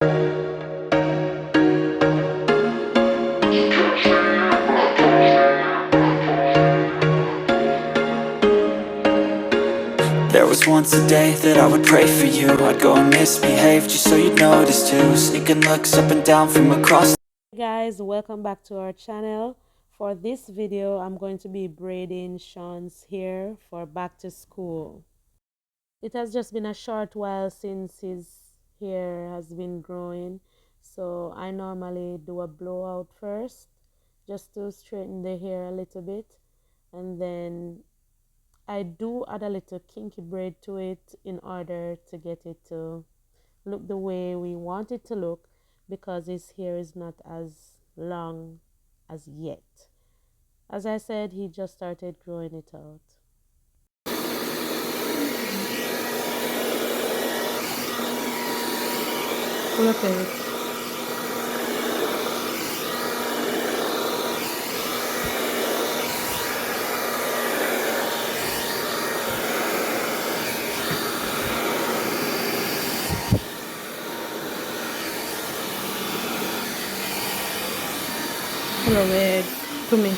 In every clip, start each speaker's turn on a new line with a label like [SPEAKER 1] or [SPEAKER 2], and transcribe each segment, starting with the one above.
[SPEAKER 1] There was once a day that I would pray for you. I'd go and misbehave just so you'd notice too. Sneaking looks up and down from across.
[SPEAKER 2] Hey guys, welcome back to our channel. For this video, I'm going to be braiding Shaun's hair for back to school. It has just been a short while since his hair has been growing, so I normally do a blowout first just to straighten the hair a little bit, and then I do add a little kinky braid to it in order to get it to look the way we want it to look, because his hair is not as long as yet. As I said, he just started growing it out. Look at it. Hello, babe. To me.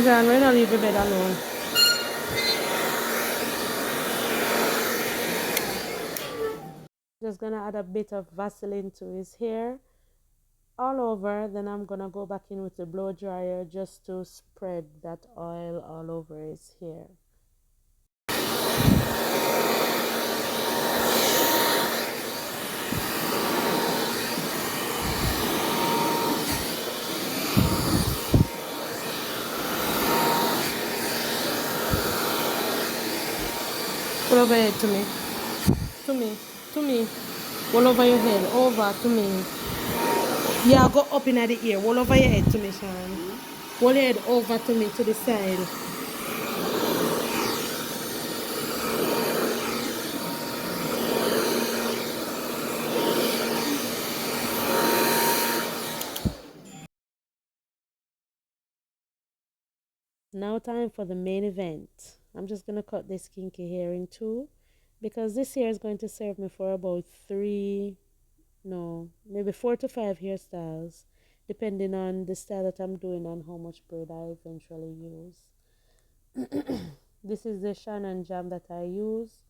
[SPEAKER 2] John, we're gonna leave the bed alone. Just gonna add a bit of Vaseline to his hair all over. Then I'm gonna go back in with the blow dryer just to spread that oil all over his hair. Pull over your head to me. To me. To me. Roll over your head. Over to me. Yeah, go up in the ear. Roll over your head to me, Shaun. Roll your head over to me to the side. Now time for the main event. I'm just going to cut this kinky hair in two, because this hair is going to serve me for about maybe 4 to 5 hairstyles, depending on the style that I'm doing and how much braid I eventually use. This is the Shaun jam that I use.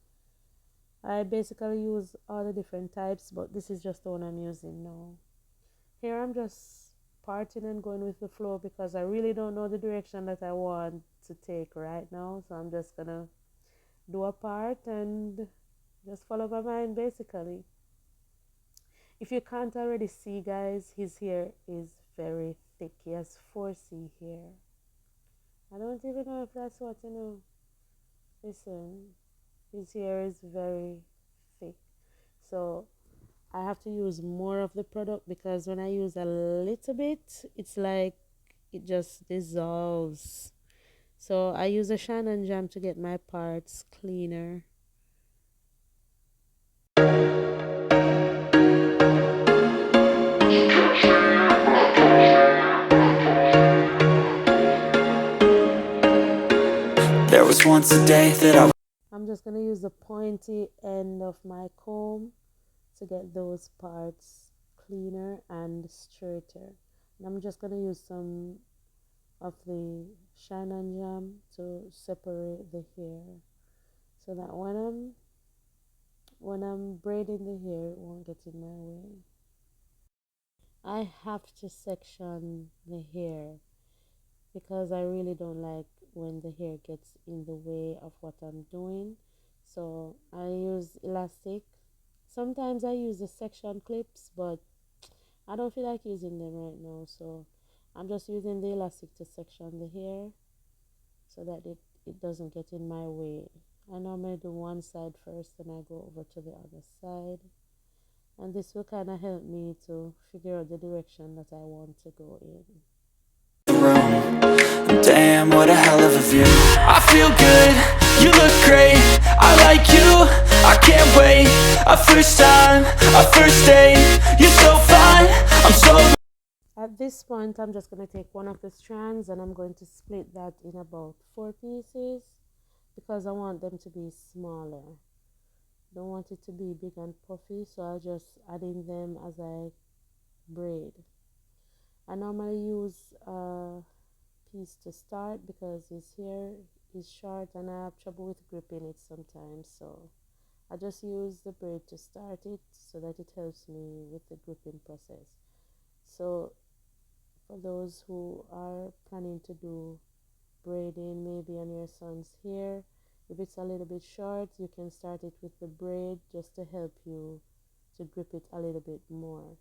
[SPEAKER 2] I basically use all the different types, but this is just the one I'm using now. Here I'm just parting and going with the flow, because I really don't know the direction that I want to take right now. So I'm just gonna do a part and just follow my mind, basically. If you can't already see, guys, his hair is very thick. He has 4C hair. I don't even know if that's what, listen, his hair is very thick, so I have to use more of the product, because when I use a little bit, it's like it just dissolves. So I use a Shaun jam to get my parts cleaner.
[SPEAKER 1] There was once a day that
[SPEAKER 2] I'm just going to use the pointy end of my comb to get those parts cleaner and straighter. And I'm just going to use some of the Shaun jam to separate the hair, so that when I'm braiding the hair, it won't get in my way. I have to section the hair, because I really don't like when the hair gets in the way of what I'm doing. So I use elastic. Sometimes I use the section clips, but I don't feel like using them right now, so I'm just using the elastic to section the hair so that it doesn't get in my way. I normally do one side first, then I go over to the other side, and this will kind of help me to figure out the direction that I want to go in.
[SPEAKER 1] Damn, what a hell of a view. I feel good, you look great, I like you, I can't wait. A first time, a first date, you're so fine, I'm so...
[SPEAKER 2] At this point, I'm just going to take one of the strands and I'm going to split that in about 4 pieces because I want them to be smaller. Don't want it to be big and puffy, so I'll just add in them as I braid. I normally use a piece to start because his hair is short and I have trouble with gripping it sometimes, so I just use the braid to start it so that it helps me with the gripping process. So for those who are planning to do braiding maybe on your son's hair, if it's a little bit short, you can start it with the braid just to help you to grip it a little bit more.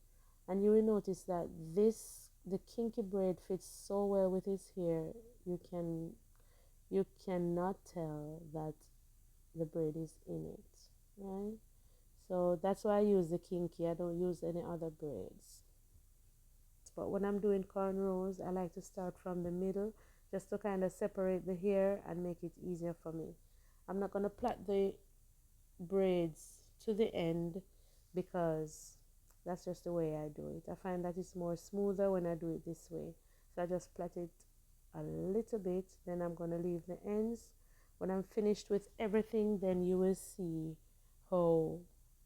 [SPEAKER 2] And you will notice that the kinky braid fits so well with his hair, you cannot tell that the braid is in it, right? So that's why I use the kinky. I don't use any other braids. But when I'm doing cornrows, I like to start from the middle just to kind of separate the hair and make it easier for me. I'm not going to plait the braids to the end because that's just the way I do it. I find that it's more smoother when I do it this way. So I just plait it a little bit, then I'm going to leave the ends. When I'm finished with everything, then you will see how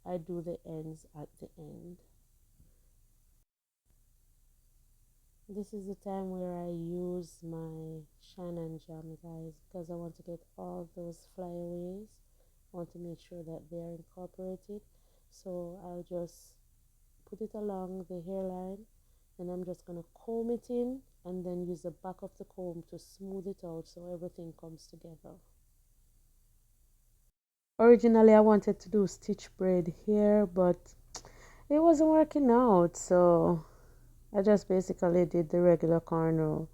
[SPEAKER 2] I do the ends at the end. This is the time where I use my shine and jam, guys, because I want to get all those flyaways. I want to make sure that they are incorporated. So I'll just put it along the hairline and I'm just going to comb it in and then use the back of the comb to smooth it out so everything comes together. Originally I wanted to do stitch braid here, but it wasn't working out, so I just basically did the regular cornrow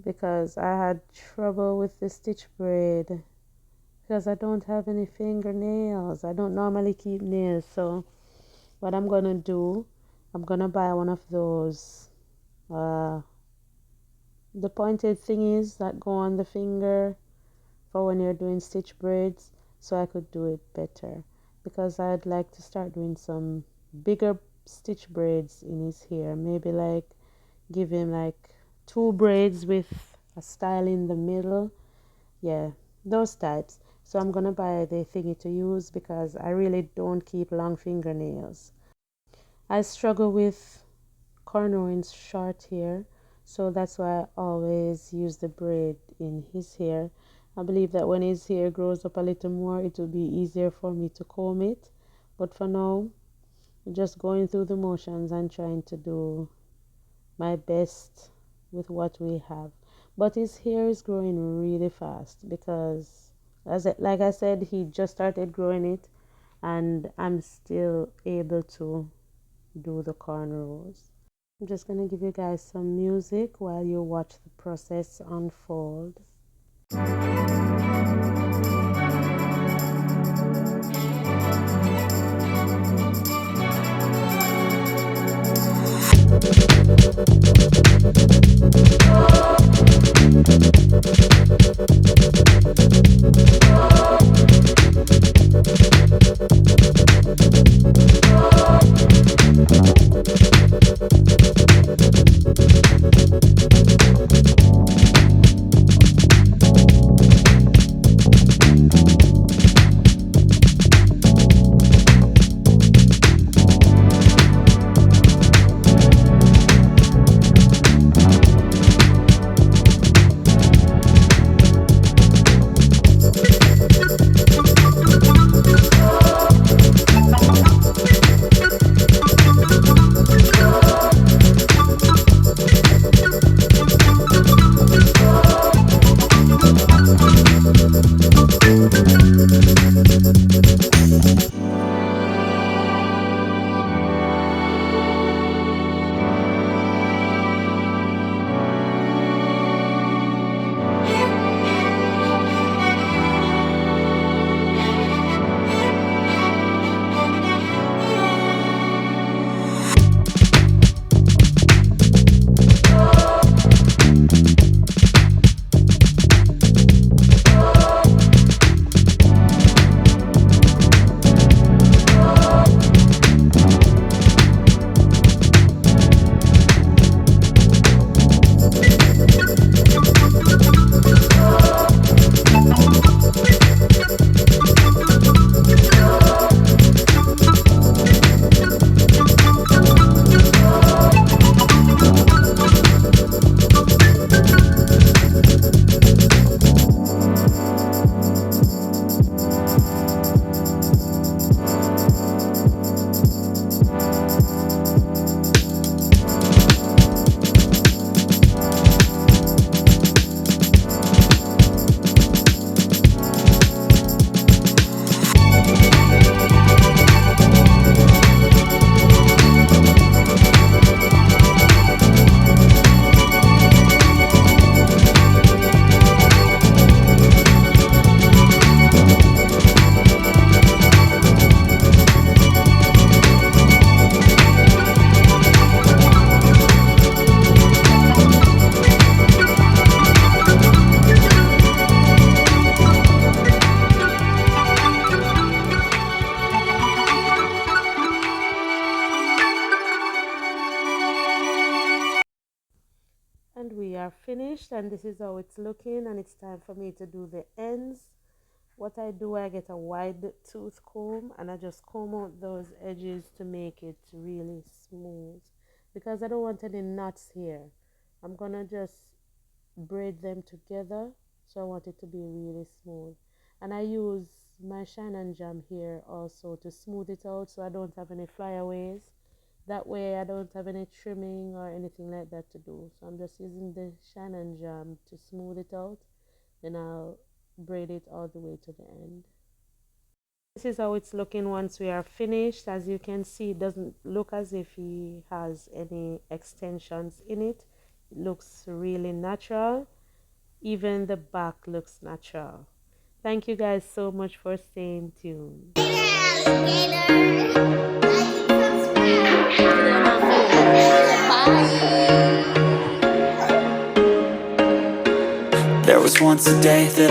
[SPEAKER 2] because I had trouble with the stitch braid because I don't have any fingernails. I don't normally keep nails, so what I'm gonna do, I'm gonna buy one of those the pointed thingies that go on the finger for when you're doing stitch braids, so I could do it better because I'd like to start doing some bigger stitch braids in his hair, maybe like give him like 2 braids with a style in the middle, yeah, those types. So I'm gonna buy the thingy to use because I really don't keep long fingernails. I struggle with cornrowing short hair, so that's why I always use the braid in his hair. I believe that when his hair grows up a little more, it will be easier for me to comb it, but for now just going through the motions and trying to do my best with what we have. But his hair is growing really fast because like I said, he just started growing it and I'm still able to do the cornrows. I'm just going to give you guys some music while you watch the process unfold. finished, and this is how it's looking, and it's time for me to do the ends. What I do, I get a wide tooth comb and I just comb out those edges to make it really smooth, because I don't want any knots here. I'm gonna just braid them together, so I want it to be really smooth. And I use my Shine and Jam here also to smooth it out, so I don't have any flyaways. That way I don't have any trimming or anything like that to do. So I'm just using the Shine and Jam to smooth it out. Then I'll braid it all the way to the end. This is how it's looking once we are finished. As you can see, it doesn't look as if he has any extensions in it. It looks really natural. Even the back looks natural. Thank you guys so much for staying tuned.
[SPEAKER 1] There was once a day that